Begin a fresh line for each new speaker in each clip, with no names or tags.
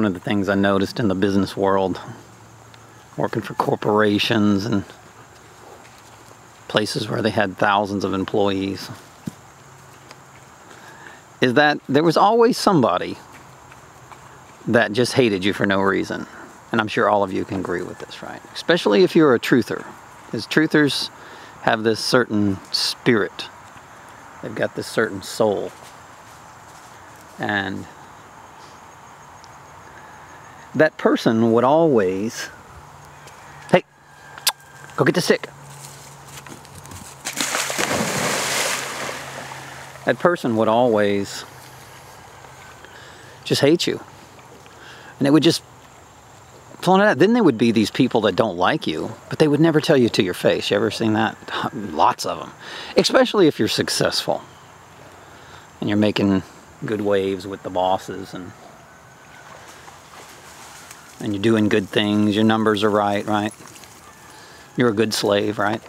one of the things I noticed in the business world, working for corporations and places where they had thousands of employees, is that there was always somebody that just hated you for no reason. And I'm sure all of you can agree with this, right? Especially if you're a truther. Because truthers have this certain spirit. They've got this certain soul. And that person would always, hey, go get the stick. That person would always just hate you. And it would just flaunt it out. Then there would be these people that don't like you, but they would never tell you to your face. You ever seen that? Lots of them. Especially if you're successful and you're making good waves with the bosses and you're doing good things. Your numbers are right? You're a good slave, right?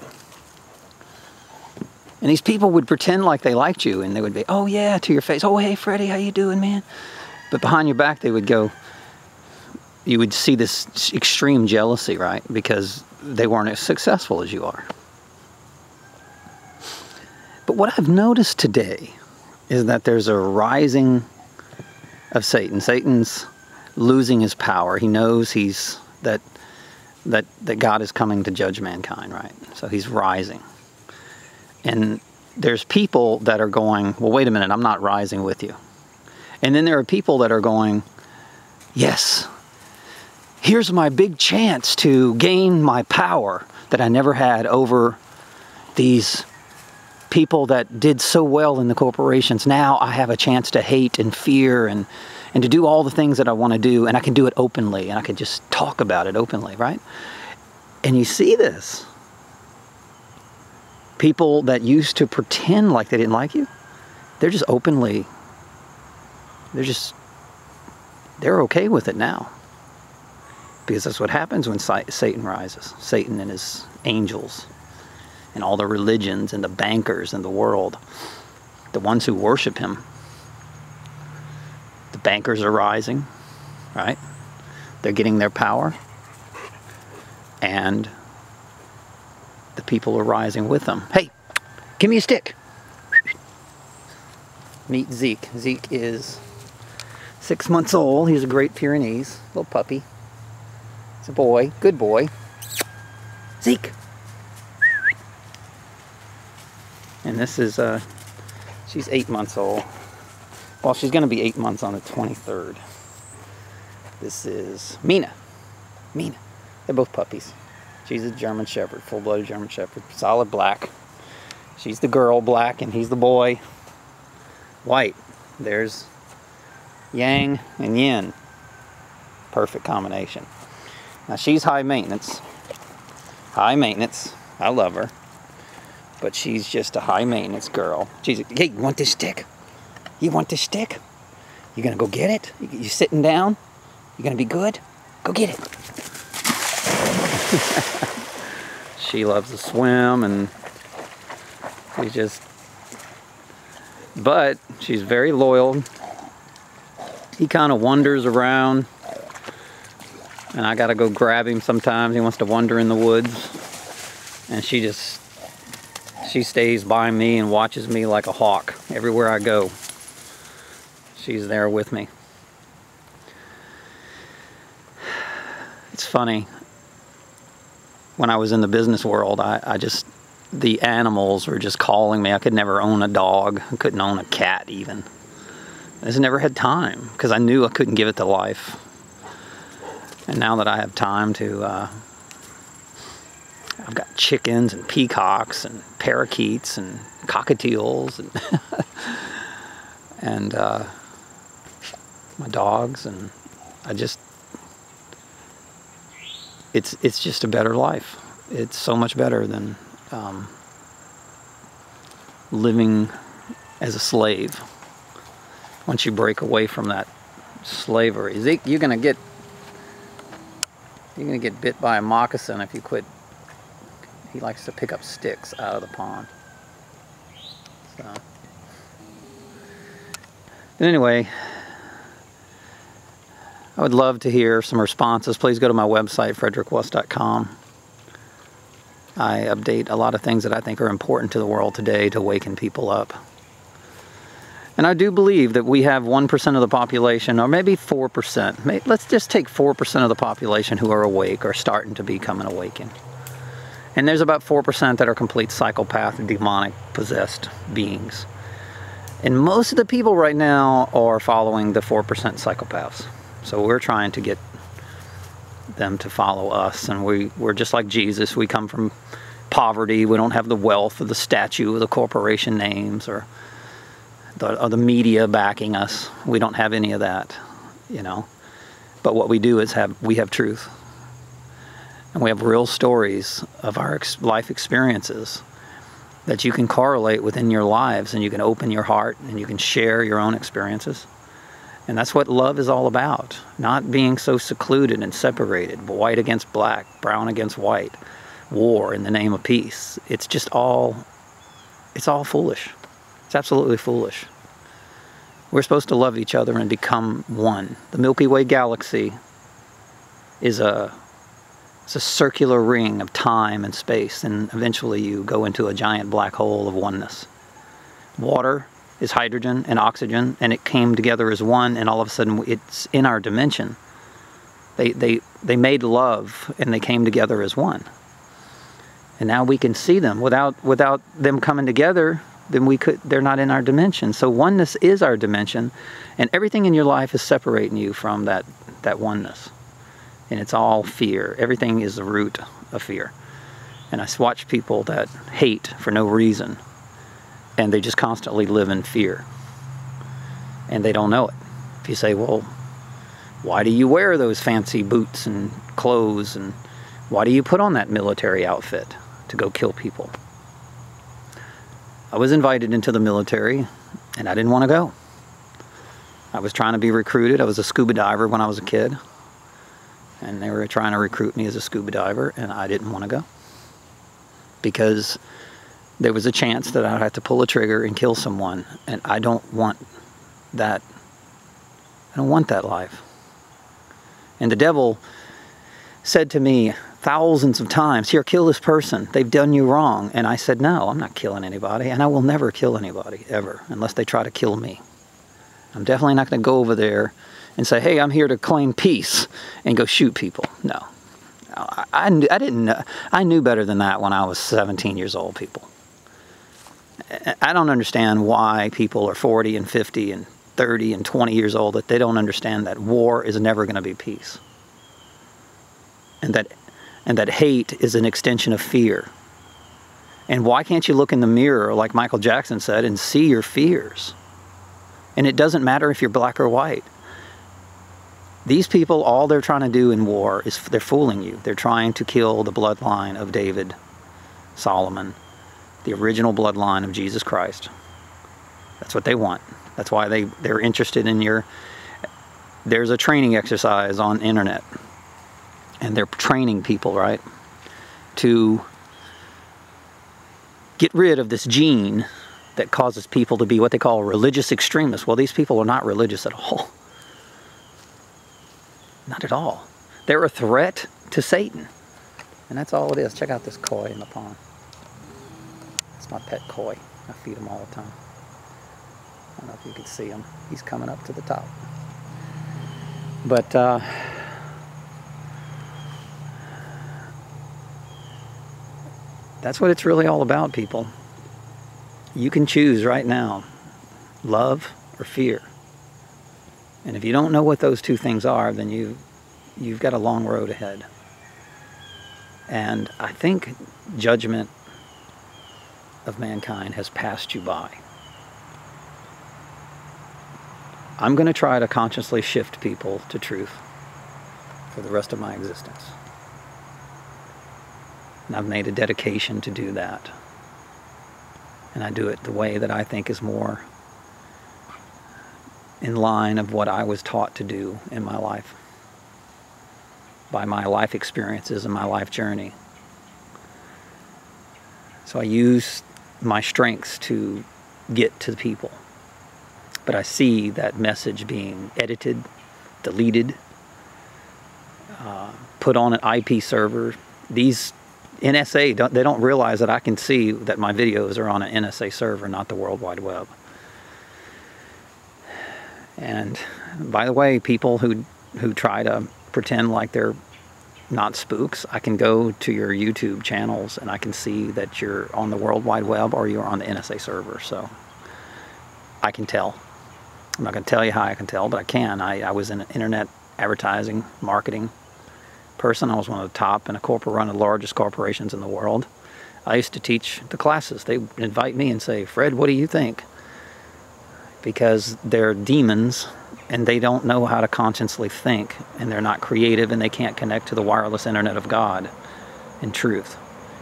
And these people would pretend like they liked you, and they would be, oh yeah, to your face. Oh, hey, Freddie, how you doing, man? But behind your back, they would go, you would see this extreme jealousy, right? Because they weren't as successful as you are. But what I've noticed today is that there's a rising of Satan. Satan's losing his power. He knows that God is coming to judge mankind, right? So he's rising. And there's people that are going, well, wait a minute, I'm not rising with you. And then there are people that are going, yes, here's my big chance to gain my power that I never had over these people that did so well in the corporations. Now I have a chance to hate and fear and to do all the things that I want to do, and I can do it openly, and I can just talk about it openly, right? And you see this. People that used to pretend like they didn't like you, they're just openly, they're okay with it now. Because that's what happens when Satan rises. Satan and his angels and all the religions and the bankers in the world, the ones who worship him. The bankers are rising, right? They're getting their power. And the people are rising with them. Hey, give me a stick. Meet Zeke. Zeke is 6 months old. He's a Great Pyrenees, little puppy. It's a boy, good boy. Zeke. And this is, she's 8 months old. Well, she's going to be 8 months on the 23rd. This is Mina. Mina. They're both puppies. She's a German Shepherd, full-blooded German Shepherd, solid black. She's the girl, black, and he's the boy, white. There's yang and yin. Perfect combination. Now, she's high maintenance. High maintenance. I love her. But she's just a high maintenance girl. She's, hey, you want this stick? You want this stick? You gonna go get it? You sitting down? You gonna be good? Go get it. She loves to swim, and she just, but she's very loyal. He kind of wanders around, and I gotta go grab him sometimes. He wants to wander in the woods, and she stays by me and watches me like a hawk everywhere I go. She's there with me. It's funny. When I was in the business world, the animals were just calling me. I could never own a dog. I couldn't own a cat even. I just never had time because I knew I couldn't give it to life. And now that I have time to, I've got chickens and peacocks and parakeets and cockatiels and and my dogs, and it's just a better life. It's so much better than living as a slave. Once you break away from that slavery, Zeke, you're gonna get bit by a moccasin if you quit. He likes to pick up sticks out of the pond. So, but anyway, I would love to hear some responses. Please go to my website, frederickwas.com. I update a lot of things that I think are important to the world today to waken people up. And I do believe that we have 1% of the population, or maybe 4%. Let's just take 4% of the population who are awake or starting to become an awakened. And there's about 4% that are complete psychopath, demonic, possessed beings. And most of the people right now are following the 4% psychopaths. So we're trying to get them to follow us. And we're just like Jesus. We come from poverty. We don't have the wealth of the statue or the corporation names or the media backing us. We don't have any of that, you know. But what we do is we have truth. And we have real stories of our life experiences that you can correlate within your lives, and you can open your heart and you can share your own experiences. And that's what love is all about. Not being so secluded and separated, white against black, brown against white, war in the name of peace. It's all foolish. It's absolutely foolish. We're supposed to love each other and become one. The Milky Way galaxy is a circular ring of time and space, and eventually you go into a giant black hole of oneness. Water is hydrogen and oxygen, and it came together as one, and all of a sudden it's in our dimension. They made love, and they came together as one. And now we can see them. Without them coming together, then they're not in our dimension. So oneness is our dimension, and everything in your life is separating you from that oneness. And it's all fear. Everything is the root of fear. And I watch people that hate for no reason, and they just constantly live in fear. And they don't know it. If you say, well, why do you wear those fancy boots and clothes, and why do you put on that military outfit to go kill people? I was invited into the military, and I didn't want to go. I was trying to be recruited. I was a scuba diver when I was a kid. And they were trying to recruit me as a scuba diver, and I didn't want to go. Because there was a chance that I'd have to pull a trigger and kill someone, and I don't want that. I don't want that life. And the devil said to me thousands of times, here, kill this person. They've done you wrong. And I said, no, I'm not killing anybody, and I will never kill anybody, ever, unless they try to kill me. I'm definitely not going to go over there and say, hey, I'm here to claim peace, and go shoot people. No. I didn't know. I knew better than that when I was 17 years old, people. I don't understand why people are 40 and 50 and 30 and 20 years old, that they don't understand that war is never going to be peace. And that hate is an extension of fear. And why can't you look in the mirror, like Michael Jackson said, and see your fears? And it doesn't matter if you're black or white. These people, all they're trying to do in war is they're fooling you. They're trying to kill the bloodline of David, Solomon, the original bloodline of Jesus Christ. That's what they want. That's why they're interested in your... There's a training exercise on the internet, and they're training people, right, to get rid of this gene that causes people to be what they call religious extremists. Well, these people are not religious at all. Not at all. They're a threat to Satan. And that's all it is. Check out this koi in the pond. It's my pet koi. I feed him all the time. I don't know if you can see him. He's coming up to the top. But that's what it's really all about, people. You can choose right now, love or fear. And if you don't know what those two things are, then you've got a long road ahead. And I think judgment of mankind has passed you by. I'm going to try to consciously shift people to truth for the rest of my existence. And I've made a dedication to do that. And I do it the way that I think is more in line of what I was taught to do in my life, by my life experiences and my life journey. So I use my strengths to get to the people. But I see that message being edited, deleted, put on an IP server. These NSA, they don't realize that I can see that my videos are on an NSA server, not the World Wide Web. And by the way, people who try to pretend like they're not spooks, I can go to your YouTube channels and I can see that you're on the World Wide Web or you're on the NSA server. So I can tell. I'm not going to tell you how I can tell, but I can. I was in an internet advertising, marketing person. I was one of the top in a corporate, one of the largest corporations in the world. I used to teach the classes. They would invite me and say, Fred, what do you think? Because they're demons and they don't know how to consciously think, and they're not creative, and they can't connect to the wireless internet of God in truth.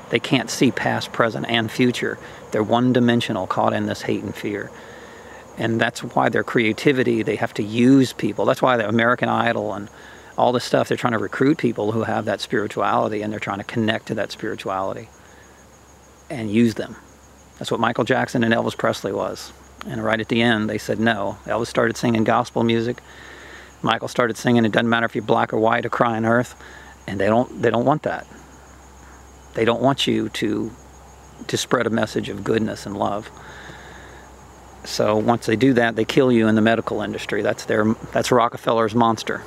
They can't see past, present, and future. They're one-dimensional, caught in this hate and fear. And that's why their creativity, they have to use people. That's why the American Idol and all this stuff, they're trying to recruit people who have that spirituality, and they're trying to connect to that spirituality and use them. That's what Michael Jackson and Elvis Presley was. And right at the end, they said no. Elvis started singing gospel music. Michael started singing, it doesn't matter if you're black or white or crying earth. And they don't want that. They don't want you to spread a message of goodness and love. So once they do that, they kill you in the medical industry. That's Rockefeller's monster.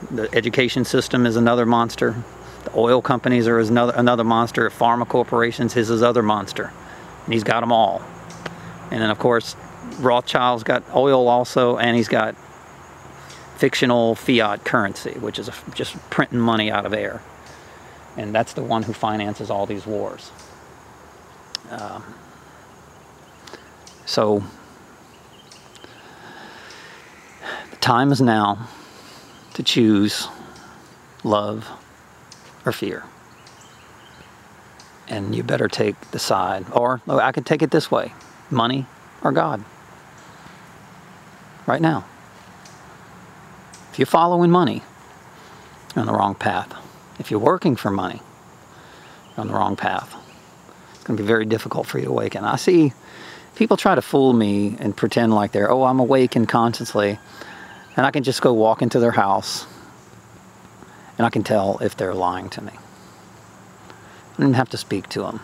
The education system is another monster. The oil companies are another monster. Pharma corporations, his is other monster. And he's got them all. And then of course, Rothschild's got oil also, and he's got fictional fiat currency, which is just printing money out of air. And that's the one who finances all these wars. So the time is now to choose love or fear. And you better take the side, or I could take it this way, money or God. Right now. If you're following money, you're on the wrong path. If you're working for money, you're on the wrong path. It's going to be very difficult for you to awaken. I see people try to fool me and pretend like they're, oh, I'm awakened consciously, and I can just go walk into their house and I can tell if they're lying to me. I don't even have to speak to them.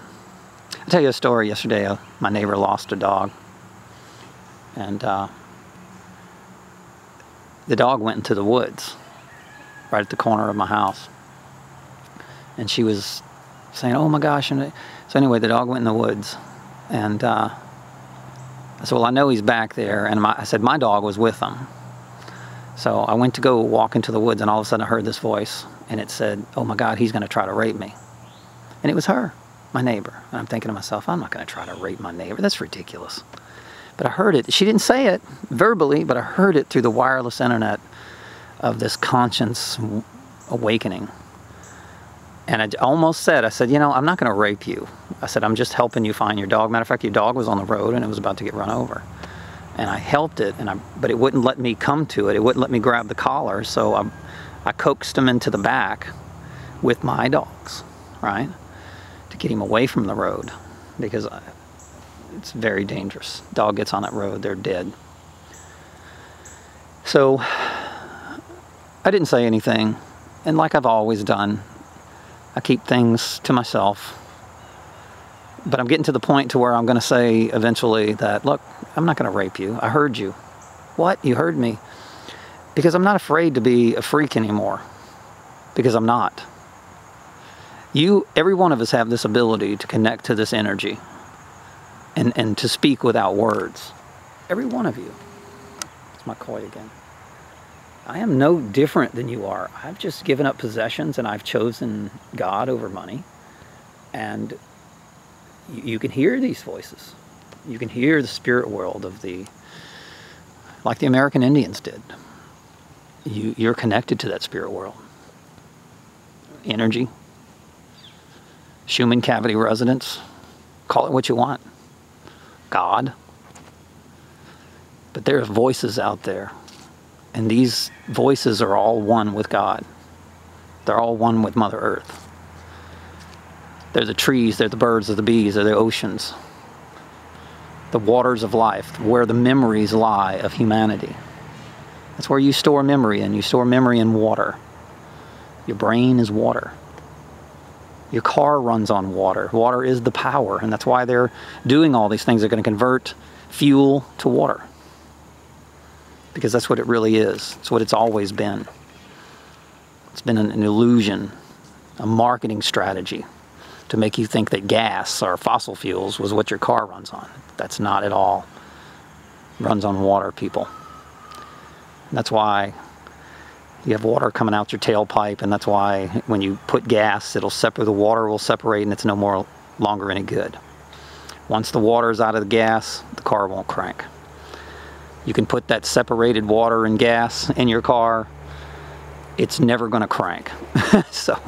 I'll tell you a story. Yesterday, my neighbor lost a dog, and the dog went into the woods right at the corner of my house, and she was saying, oh my gosh. And so anyway, the dog went in the woods, and I said, well, I know he's back there, and I said my dog was with him. So I went to go walk into the woods, and all of a sudden I heard this voice, and it said, oh my God, he's going to try to rape me. And it was her, my neighbor. And I'm thinking to myself, I'm not going to try to rape my neighbor. That's ridiculous. But I heard it. She didn't say it verbally, but I heard it through the wireless internet of this conscience awakening. And I almost said, I said, you know, I'm not going to rape you. I said, I'm just helping you find your dog. Matter of fact, your dog was on the road and it was about to get run over. And I helped it, but it wouldn't let me come to it. It wouldn't let me grab the collar. So I coaxed him into the back with my dogs, right? To get him away from the road, because it's very dangerous. Dog gets on that road, they're dead. So I didn't say anything. And like I've always done, I keep things to myself. But I'm getting to the point to where I'm going to say eventually that, look, I'm not going to rape you. I heard you. What? You heard me? Because I'm not afraid to be a freak anymore. Because I'm not. Every one of us have this ability to connect to this energy and to speak without words. Every one of you. It's my koi again. I am no different than you are. I've just given up possessions and I've chosen God over money. And you can hear these voices. You can hear the spirit world of like the American Indians did. You're connected to that spirit world. Energy. Schumann cavity resonance. Call it what you want. God. But there's voices out there. And these voices are all one with God. They're all one with Mother Earth. They're the trees, they're the birds, they're the bees, they're the oceans. The waters of life, where the memories lie of humanity. That's where you store memory in. You store memory in water. Your brain is water. Your car runs on water. Water is the power, and that's why they're doing all these things. They're going to convert fuel to water. Because that's what it really is. It's what it's always been. It's been an illusion, a marketing strategy to make you think that gas or fossil fuels was what your car runs on. That's not at all. It runs on water, people. And that's why you have water coming out your tailpipe, and that's why when you put gas, it'll separate, the water will separate, and it's no longer any good. Once the water is out of the gas, the car won't crank. You can put that separated water and gas in your car, it's never going to crank. So